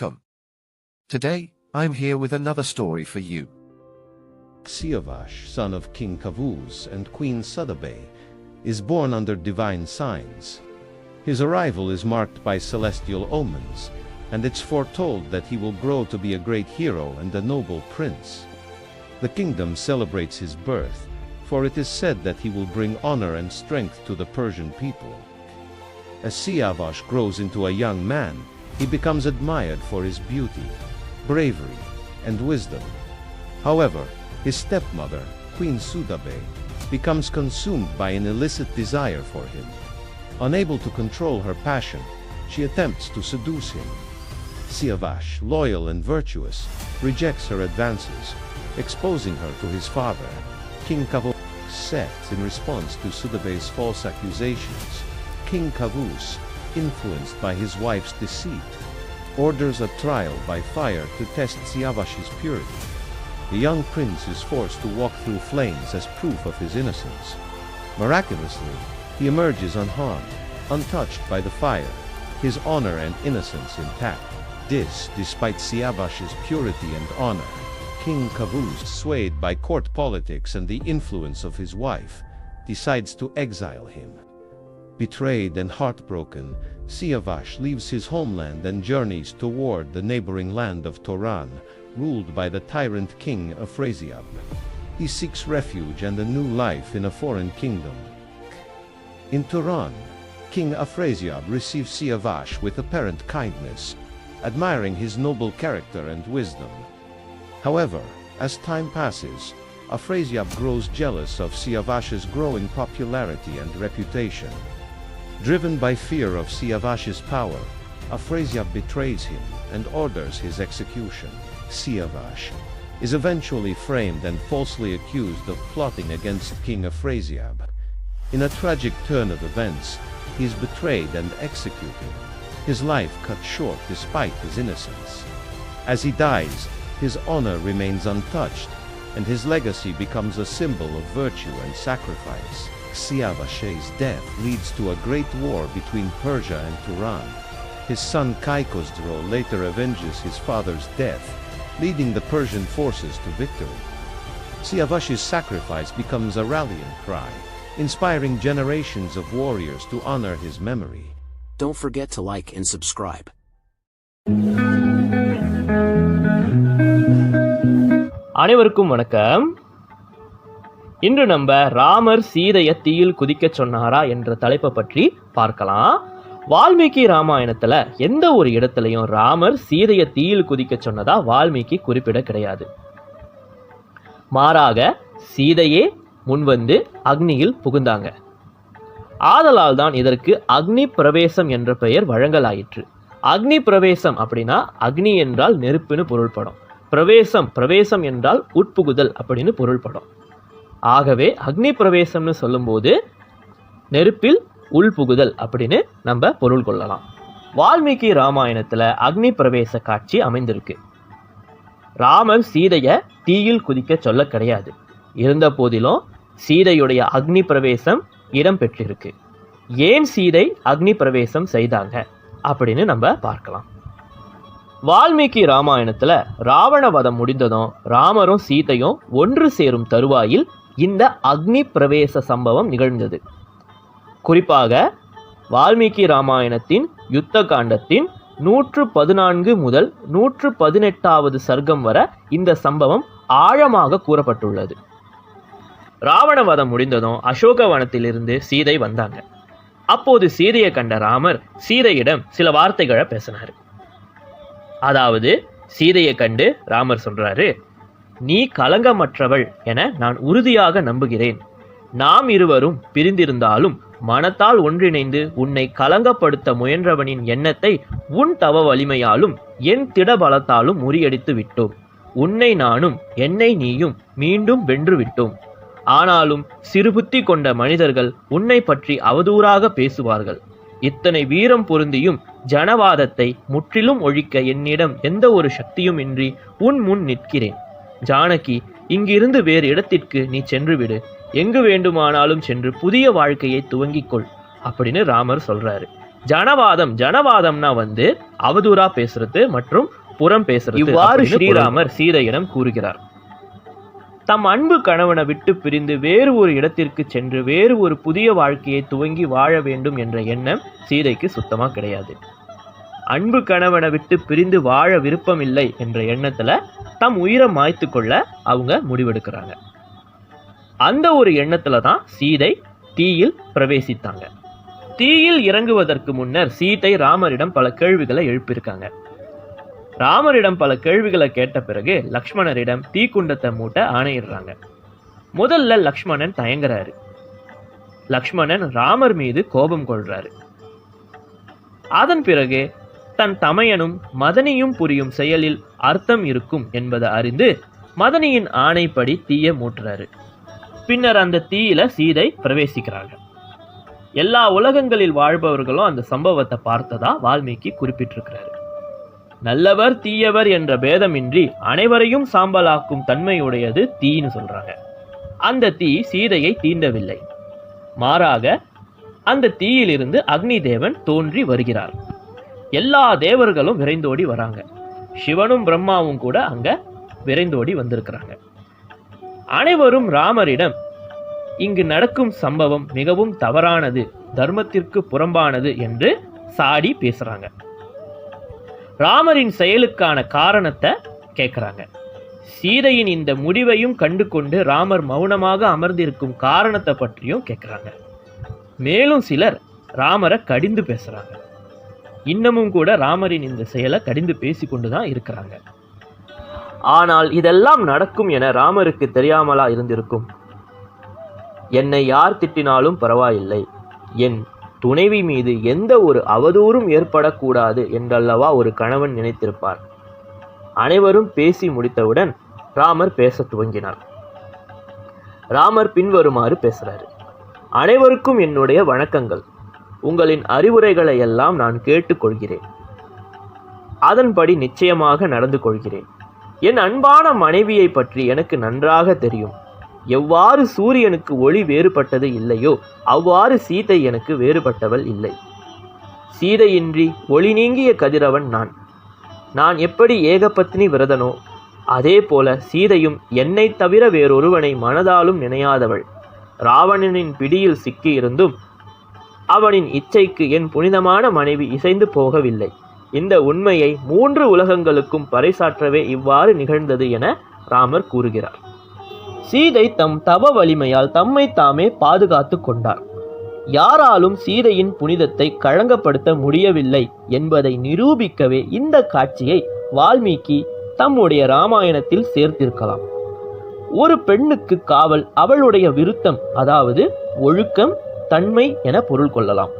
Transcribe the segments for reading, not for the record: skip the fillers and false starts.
welcome. Today, I'm here with another story for you. Siavash, son of King Kavuz and Queen Sudabe, is born under divine signs. His arrival is marked by celestial omens, and it's foretold that he will grow to be a great hero and a noble prince. The kingdom celebrates his birth, for it is said that he will bring honor and strength to the Persian people. As Siavash grows into a young man, he becomes admired for his beauty, bravery, and wisdom. However, his stepmother, Queen Sudabe, becomes consumed by an illicit desire for him. Unable to control her passion, she attempts to seduce him. Siavash, loyal and virtuous, rejects her advances, exposing her to his father, King Kavuz. Set in response to Sudabe's false accusations, King Kavuz, influenced by his wife's deceit, orders a trial by fire to test Siavash's purity. The young prince is forced to walk through flames as proof of his innocence. Miraculously, he emerges unharmed, untouched by the fire, his honor and innocence intact. This, despite Siavash's purity and honor. King Kavuz, swayed by court politics and the influence of his wife, decides to exile him. Betrayed and heartbroken, Siavash leaves his homeland and journeys toward the neighboring land of Turan, ruled by the tyrant king Afrasiab. He seeks refuge and a new life in a foreign kingdom. In Turan, King Afrasiab receives Siavash with apparent kindness, admiring his noble character and wisdom. However, as time passes, Afrasiab grows jealous of Siavash's growing popularity and reputation. Driven by fear of Siavash's power, Afrasiab betrays him and orders his execution. Siavash is eventually framed and falsely accused of plotting against King Afrasiab. In a tragic turn of events, he is betrayed and executed, his life cut short despite his innocence. As he dies, his honor remains untouched, and his legacy becomes a symbol of virtue and sacrifice. Siavash's death leads to a great war between Persia and Turan. His son Kaikosdro later avenges his father's death, leading the Persian forces to victory. Siavash's sacrifice becomes a rallying cry, inspiring generations of warriors to honor his memory. Don't forget to like and subscribe. அனைவருக்கும் வணக்கம். இன்று நம்ம ராமர் சீதையை தீயில் குதிக்க சொன்னாரா என்ற தலைப்பை பற்றி பார்க்கலாம். வால்மீகி ராமாயணத்துல எந்த ஒரு இடத்துலையும் ராமர் சீதையை தீயில் குதிக்க சொன்னதா வால்மீகி குறிப்பிட கிடையாது. மாறாக சீதையே முன்வந்து அக்னியில் புகுந்தாங்க. ஆதலால் தான் இதற்கு அக்னி பிரவேசம் என்ற பெயர் வழங்கலாயிற்று. அக்னி பிரவேசம் அப்படின்னா அக்னி என்றால் நெருப்புன்னு பொருள்படும். பிரவேசம் என்றால் உட்புகுதல் அப்படின்னு பொருள்படும். ஆகவே அக்னி பிரவேசம்னு சொல்லும்போது நெருப்பில் உள்புகுதல் அப்படின்னு நம்ம பொருள் கொள்ளலாம். வால்மீகி ராமாயணத்துல அக்னி பிரவேச காட்சி அமைந்திருக்கு. ராமர் சீதைய தீயில் குதிக்க சொல்ல கிடையாது. இருந்த போதிலும் சீதையுடைய அக்னி பிரவேசம் இடம் பெற்றிருக்கு. ஏன் சீதை அக்னி பிரவேசம் செய்தாங்க அப்படின்னு நம்ம பார்க்கலாம். வால்மீகி ராமாயணத்துல ராவண வதம் முடிந்ததும் ராமரும் சீதையும் ஒன்று சேரும் தருவாயில் இந்த அக்னி பிரவேச சம்பவம் நிகழ்ந்தது. குறிப்பாக வால்மீகி ராமாயணத்தின் யுத்த காண்டத்தின் 114 முதல் 118வது சர்க்கம் வரை இந்த சம்பவம் ஆழமாக கூறப்பட்டுள்ளது. ராவண வதம் முடிந்ததும் அசோகவனத்திலிருந்து சீதை வந்தாங்க. அப்போது சீதையை கண்ட ராமர் சீதையிடம் சில வார்த்தைகளை பேசினார். அதாவது சீதையை கண்டு ராமர் சொல்றாரு, நீ கலங்கமற்றவள் என நான் உறுதியாக நம்புகிறேன். நாம் இருவரும் பிரிந்திருந்தாலும் மனத்தால் ஒன்றிணைந்து உன்னை கலங்கப்படுத்த முயன்றவனின் எண்ணத்தை உன் தவ வலிமையாலும் என் திடபலத்தாலும் முறியடித்து விட்டோம். உன்னை நானும் என்னை நீயும் மீண்டும் வென்று விட்டோம். ஆனாலும் சிறுபுத்தி கொண்ட மனிதர்கள் உன்னை பற்றி அவதூறாக பேசுவார்கள். இத்தனை வீரம் பொருந்தியும் ஜனவாதத்தை முற்றிலும் ஒழிக்க என்னிடம் எந்த ஒரு சக்தியும் இன்றி உன் முன் நிற்கிறேன். ஜானகி, இங்கிருந்து வேறு இடத்திற்கு நீ சென்று விடு. எங்கு வேண்டுமானாலும் சென்று புதிய வாழ்க்கையை துவங்கிக்கொள் அப்படின்னு ராமர் சொல்றாரு. ஜனவாதம்னா அவதூறா பேசுறது மற்றும் புறம் பேசுறது. இவ்வாறு ஸ்ரீராமர் சீதையிடம் கூறுகிறார். தம் அன்பு கணவனை விட்டு பிரிந்து வேறு ஒரு இடத்திற்கு சென்று வேறு ஒரு புதிய வாழ்க்கையை துவங்கி வாழ வேண்டும் என்ற எண்ணம் சீதைக்கு சுத்தமா கிடையாது. அன்பு கணவனை விட்டு பிரிந்து வாழ விருப்பம் இல்லை என்ற எண்ணத்துல தம் உயிரை மாய்த்து கொள்ள அவங்க முடிவெடுக்கிறாங்க. அந்த ஒரு எண்ணத்துல தான் சீதை தீயில் பிரவேசித்தாங்க. தீயில் இறங்குவதற்கு முன்னர் சீதை ராமரிடம் பல கேள்விகளை எழுப்பியிருக்காங்க. ராமரிடம் பல கேள்விகளை கேட்ட பிறகு லக்ஷ்மணரிடம் தீக்குண்டத்தை மூட்ட ஆணையிடுறாங்க. முதல்ல லக்ஷ்மணன் தயங்குறாரு. லக்ஷ்மணன் ராமர் மீது கோபம் கொள்றாரு. அதன் பிறகு தன் தமையனும் மதனியும் புரியும் செயலில் அர்த்தம் இருக்கும் என்பதை அறிந்து மதனியின் ஆணைப்படி தீயை மூட்டுறாரு. பின்னர் அந்த தீயில சீதை பிரவேசிக்கிறாங்க. எல்லா உலகங்களில் வாழ்பவர்களும் அந்த சம்பவத்தை பார்த்ததா வால்மீகி குறிப்பிட்டிருக்கிறாரு. நல்லவர் தீயவர் என்ற பேதமின்றி அனைவரையும் சாம்பலாக்கும் தன்மையுடையது தீன்னு சொல்றாங்க. அந்த தீ சீதையை தீண்டவில்லை. மாறாக அந்த தீயிலிருந்து அக்னி தேவன் தோன்றி வருகிறார். எல்லா தேவர்களும் விரைந்தோடி வராங்க. சிவனும் பிரம்மாவும் கூட அங்க விரைந்தோடி வந்திருக்கிறாங்க. அனைவரும் ராமரிடம் இங்கு நடக்கும் சம்பவம் மிகவும் தவறானது, தர்மத்திற்கு புறம்பானது என்று சாடி பேசுறாங்க. ராமரின் செயலுக்கான காரணத்தை கேட்கிறாங்க. சீதையின் இந்த முடிவையும் கண்டு கொண்டு ராமர் மௌனமாக அமர்ந்திருக்கும் காரணத்தை பற்றியும் கேட்கிறாங்க. மேலும் சிலர் ராமரை கடிந்து பேசுறாங்க. இன்னமும் கூட ராமரின் இந்த செயலை கடிந்து பேசிக்கொண்டுதான் இருக்கிறாங்க. ஆனால் இதெல்லாம் நடக்கும் என ராமருக்கு தெரியாமலா இருந்திருக்கும்? என்னை யார் திட்டினாலும் பரவாயில்லை, என் துணைவி மீது எந்த ஒரு அவதூறும் ஏற்படக்கூடாது என்றல்லவா ஒரு கணவன் நினைத்திருப்பார். அனைவரும் பேசி முடித்தவுடன் ராமர் பேச துவங்கினார். ராமர் பின்வருமாறு பேசுறாரு. அனைவருக்கும் என்னுடைய வணக்கங்கள். உங்களின் அறிவுரைகளை எல்லாம் நான் கேட்டுக்கொள்கிறேன். அதன்படி நிச்சயமாக நடந்து கொள்கிறேன். என் அன்பான மனைவியை பற்றி எனக்கு நன்றாக தெரியும். எவ்வாறு சூரியனுக்கு ஒளி வேறுபட்டது இல்லையோ அவ்வாறு சீதை எனக்கு வேறுபட்டவள் இல்லை. சீதையின்றி ஒளி நீங்கிய கதிரவன் நான். நான் எப்படி ஏகபத்னி விரதனோ அதே போல சீதையும் என்னை தவிர வேறொருவனை மனதாலும் நினையாதவள். ராவணனின் பிடியில் சிக்கியிருந்தும் அவனின் இச்சைக்கு என் புனிதமான மனைவி இசைந்து போகவில்லை. இந்த உண்மையை 3 உலகங்களுக்கும் பறைசாற்றவே இவ்வாறு நிகழ்ந்தது என ராமர் கூறுகிறார். சீதை தம் தவ வலிமையால் தம்மை தாமே பாதுகாத்து கொண்டார். யாராலும் சீதையின் புனிதத்தை களங்கப்படுத்த முடியவில்லை என்பதை நிரூபிக்கவே இந்த காட்சியை வால்மீகி தம்முடைய ராமாயணத்தில் சேர்த்திருக்கலாம். ஒரு பெண்ணுக்கு காவல் அவளுடைய விருத்தம், அதாவது ஒழுக்கம், தன்மை என பொருள் கொள்ளலாம்.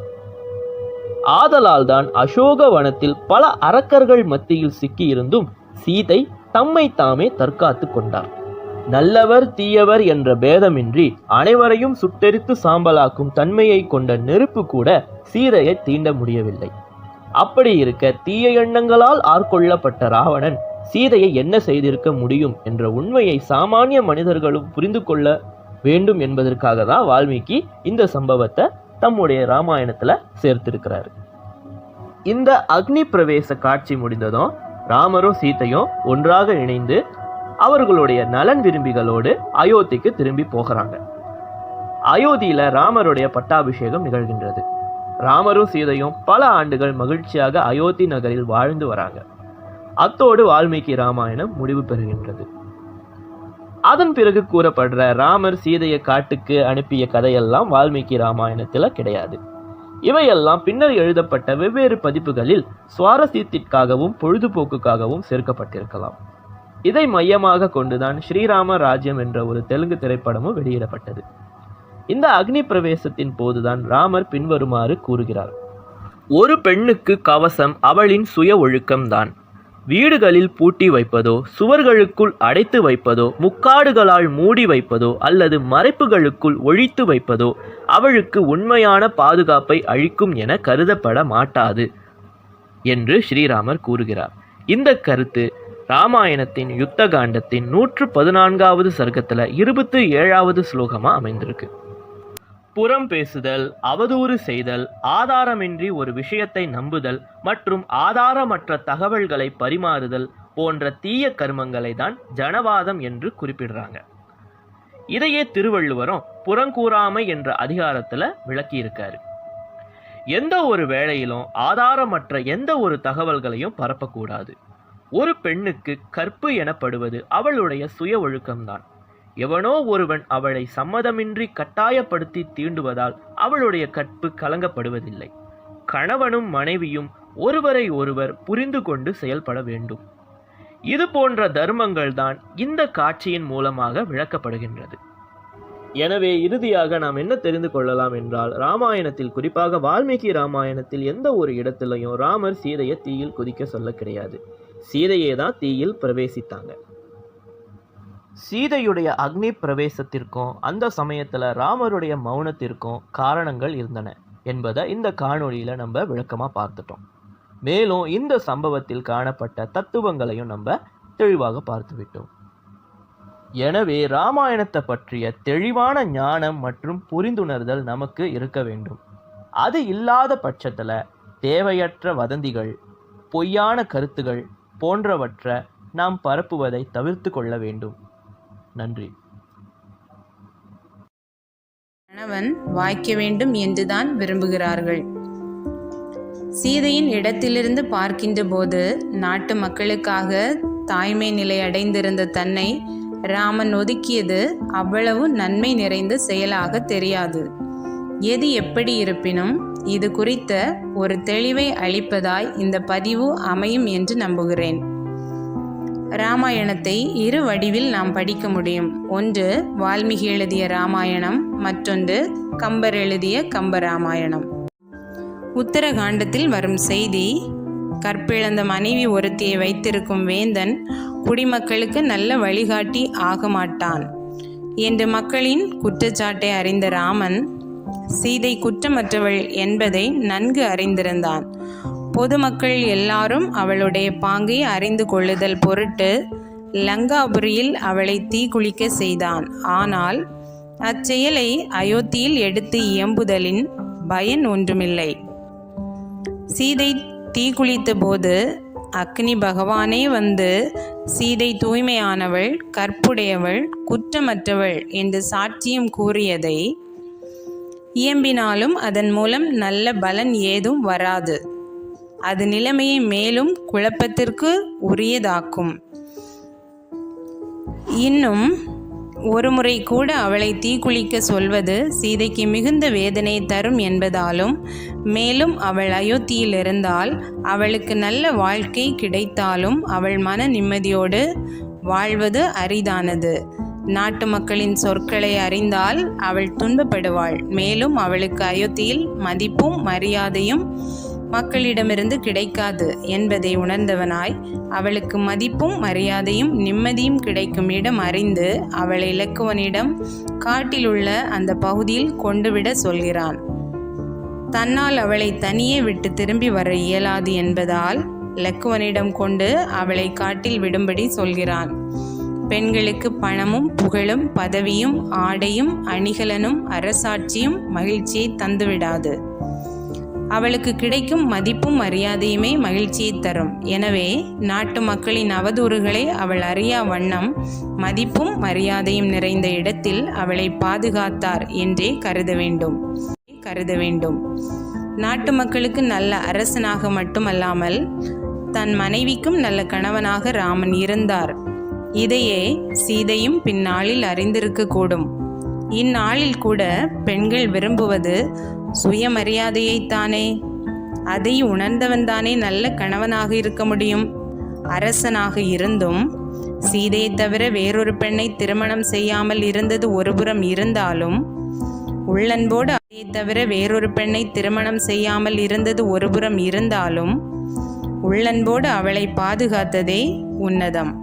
ஆதலால் தான் அசோக வனத்தில் பல அரக்கர்கள் மத்தியில் சிக்கியிருந்தும் சீதை தம்மை தாமே தற்காத்து கொண்டார். நல்லவர் தீயவர் என்ற பேதமின்றி அனைவரையும் சுட்டெரித்து சாம்பலாக்கும் தன்மையை கொண்ட நெருப்பு கூட சீதையை தீண்ட முடியவில்லை. அப்படி இருக்க தீய எண்ணங்களால் ஆட்கொள்ளப்பட்ட ராவணன் சீதையை என்ன செய்திருக்க முடியும் என்ற உண்மையை சாமானிய மனிதர்களும் புரிந்து கொள்ள வேண்டும் என்பதற்காக தான் வால்மீகி இந்த சம்பவத்தை தம்முடைய ராமாயணத்துல சேர்த்திருக்கிறாரு. இந்த அக்னி பிரவேச காட்சி முடிந்ததும் ராமரும் சீதையும் ஒன்றாக இணைந்து அவர்களுடைய நலன் விரும்பிகளோடு அயோத்திக்கு திரும்பி போகிறாங்க. அயோத்தியில ராமருடைய பட்டாபிஷேகம் நிகழ்கின்றது. ராமரும் சீதையும் பல ஆண்டுகள் மகிழ்ச்சியாக அயோத்தி நகரில் வாழ்ந்து வராங்க. அத்தோடு வால்மீகி ராமாயணம் முடிவு பெறுகின்றது. அதன் பிறகு கூறப்படுற ராமர் சீதையை காட்டுக்கு அனுப்பிய கதையெல்லாம் வால்மீகி ராமாயணத்துல கிடையாது. இவையெல்லாம் பின்னர் எழுதப்பட்ட வெவ்வேறு பதிப்புகளில் சுவாரஸ்யத்திற்காகவும் பொழுதுபோக்குக்காகவும் சேர்க்கப்பட்டிருக்கலாம். இதை மையமாக கொண்டுதான் ஸ்ரீராம ராஜ்யம் என்ற ஒரு தெலுங்கு திரைப்படமும் வெளியிடப்பட்டது. இந்த அக்னி பிரவேசத்தின் போதுதான் ராமர் பின்வருமாறு கூறுகிறார். ஒரு பெண்ணுக்கு கவசம் அவளின் சுய ஒழுக்கம்தான். வீடுகளில் பூட்டி வைப்பதோ, சுவர்களுக்குள் அடைத்து வைப்பதோ, முக்காடுகளால் மூடி வைப்பதோ அல்லது மறைப்புகளுக்குள் ஒழித்து வைப்பதோ அவளுக்கு உண்மையான பாதுகாப்பை அளிக்கும் என கருதப்பட மாட்டாது என்று ஸ்ரீராமர் கூறுகிறார். இந்த கருத்து ராமாயணத்தின் யுத்த காண்டத்தின் 114வது சர்க்கத்துல 27வது ஸ்லோகமா அமைந்திருக்கு. புறம் பேசுதல், அவதூறு செய்தல், ஆதாரமின்றி ஒரு விஷயத்தை நம்புதல் மற்றும் ஆதாரமற்ற தகவல்களை பரிமாறுதல் போன்ற தீய கர்மங்களை தான் ஜனவாதம் என்று குறிப்பிடுறாங்க. இதையே திருவள்ளுவரும் புறங்கூறாமை என்ற அதிகாரத்துல விளக்கியிருக்காரு. எந்த ஒரு வேளையிலும் ஆதாரமற்ற எந்த ஒரு தகவல்களையும் பரப்பக்கூடாது. ஒரு பெண்ணுக்கு கற்பு எனப்படுவது அவளுடைய சுய ஒழுக்கம்தான். எவனோ ஒருவன் அவளை சம்மதமின்றி கட்டாயப்படுத்தி தீண்டுவதால் அவளுடைய கற்பு கலங்கப்படுவதில்லை. கணவனும் மனைவியும் ஒருவரை ஒருவர் புரிந்து கொண்டு செயல்பட வேண்டும். இது போன்ற தர்மங்கள் தான் இந்த காட்சியின் மூலமாக விளக்கப்படுகின்றது. எனவே இறுதியாக நாம் என்ன தெரிந்து கொள்ளலாம் என்றால், ராமாயணத்தில், குறிப்பாக வால்மீகி ராமாயணத்தில் எந்த ஒரு இடத்திலையும் ராமர் சீதையை தீயில் குதிக்க சொல்ல கிடையாது. சீதையே தான் தீயில் பிரவேசித்தாங்க. சீதையுடைய அக்னி பிரவேசத்திற்கும் அந்த சமயத்தில் ராமருடைய மௌனத்திற்கும் காரணங்கள் இருந்தன என்பதை இந்த காணொளியில் நம்ம விளக்கமாக பார்த்துட்டோம். மேலும் இந்த சம்பவத்தில் காணப்பட்ட தத்துவங்களையும் நம்ம தெளிவாக பார்த்துவிட்டோம். எனவே ராமாயணத்தை பற்றிய தெளிவான ஞானம் மற்றும் புரிந்துணர்தல் நமக்கு இருக்க வேண்டும். அது இல்லாத பட்சத்தில் தேவையற்ற வதந்திகள், பொய்யான கருத்துகள் போன்றவற்றை நாம் பரப்புவதை தவிர்த்து கொள்ள வேண்டும். நன்றி. கணவன் வாய்க்க வேண்டும் என்றுதான் விரும்புகிறார்கள். சீதையின் இடத்திலிருந்து பார்க்கின்ற போது நாட்டு மக்களுக்காக தாய்மை நிலை அடைந்திருந்த தன்னை ராமன் ஒதுக்கியது அவ்வளவு நன்மை நிறைந்த செயலாக தெரியாது. எது எப்படி இருப்பினும் இது குறித்த ஒரு தெளிவை அளிப்பதாய் இந்த பதிவு அமையும் என்று நம்புகிறேன். ராமாயணத்தை இரு வடிவில் நாம் படிக்க முடியும். ஒன்று வால்மீகி எழுதிய ராமாயணம், மற்றொன்று கம்பர் எழுதிய கம்பராமாயணம். உத்தரகாண்டத்தில் வரும் செய்தி, கற்பிழந்த மனைவி ஒருத்தியை வைத்திருக்கும் வேந்தன் குடிமக்களுக்கு நல்ல வழிகாட்டி ஆக மாட்டான் என்று மக்களின் குற்றச்சாட்டை அறிந்த ராமன் சீதை குற்றமற்றவள் என்பதை நன்கு அறிந்திருந்தான். பொதுமக்கள் எல்லாரும் அவளுடைய பாங்கை அறிந்து கொள்ளுதல் பொருட்டு லங்காபுரியில் அவளை தீக்குளிக்க செய்தான். ஆனால் அச்செயலை அயோத்தியில் எடுத்து இயம்புதலின் பயன் ஒன்றுமில்லை. சீதை தீக்குளித்த போது அக்னி பகவானே வந்து சீதை தூய்மையானவள், கற்புடையவள், குற்றமற்றவள் என்று சாட்சியம் கூறியதை இயம்பினாலும் அதன் மூலம் நல்ல பலன் ஏதும் வராது. அது நிலைமையை மேலும் குழப்பத்திற்கு உரியதாக்கும். இன்னும் ஒருமுறை கூட அவளை தீக்குளிக்க சொல்வது சீதைக்கு மிகுந்த வேதனை தரும் என்பதாலும், மேலும் அவள் அயோத்தியில் இருந்தால் அவளுக்கு நல்ல வாழ்க்கை கிடைத்தாலும் அவள் மன நிம்மதியோடு வாழ்வது அரிதானது. நாட்டு மக்களின் சொற்களை அறிந்தால் அவள் துன்பப்படுவாள். மேலும் அவளுக்கு அயோத்தியில் மதிப்பும் மரியாதையும் மக்களிடமிருந்து கிடைக்காது என்பதை உணர்ந்தவனாய் அவளுக்கு மதிப்பும் மரியாதையும் நிம்மதியும் கிடைக்கும் இடம் அறிந்து அவளை இலக்குவனிடம் காட்டிலுள்ள அந்த பகுதியில் கொண்டுவிட சொல்கிறான். தன்னால் அவளை தனியே விட்டு திரும்பி வர இயலாது என்பதால் இலக்குவனிடம் கொண்டு அவளை காட்டில் விடும்படி சொல்கிறான். பெண்களுக்கு பணமும் புகழும் பதவியும் ஆடையும் அணிகலனும் அரசாட்சியும் மகிழ்ச்சியை தந்துவிடாது. அவளுக்கு கிடைக்கும் மதிப்பும் மரியாதையுமே மகிழ்ச்சியை தரும். எனவே நாட்டு மக்களின் அவதூறுகளை அவள் அறியா வண்ணம் மதிப்பும் மரியாதையும் நிறைந்த இடத்தில் அவளை பாதுகாத்தார் என்றே கருத வேண்டும். நாட்டு மக்களுக்கு நல்ல அரசனாக மட்டுமல்லாமல் தன் மனைவிக்கும் நல்ல கணவனாக ராமன் இருந்தார். இதையே சீதையும் பின்னாளில் அறிந்திருக்கக்கூடும். இந்நாளில் கூட பெண்கள் விரும்புவது சுயமரியாதையைத்தானே. அதை உணர்ந்தவன்தானே நல்ல கணவனாக இருக்க முடியும். அரசனாக இருந்தும் சீதையை தவிர வேறொரு பெண்ணை திருமணம் செய்யாமல் இருந்தது ஒருபுறம் இருந்தாலும், உள்ளன்போடு அதை தவிர வேறொரு பெண்ணை திருமணம் செய்யாமல் இருந்தது ஒருபுறம் இருந்தாலும், உள்ளன்போடு அவளை பாதுகாத்ததே உன்னதம்.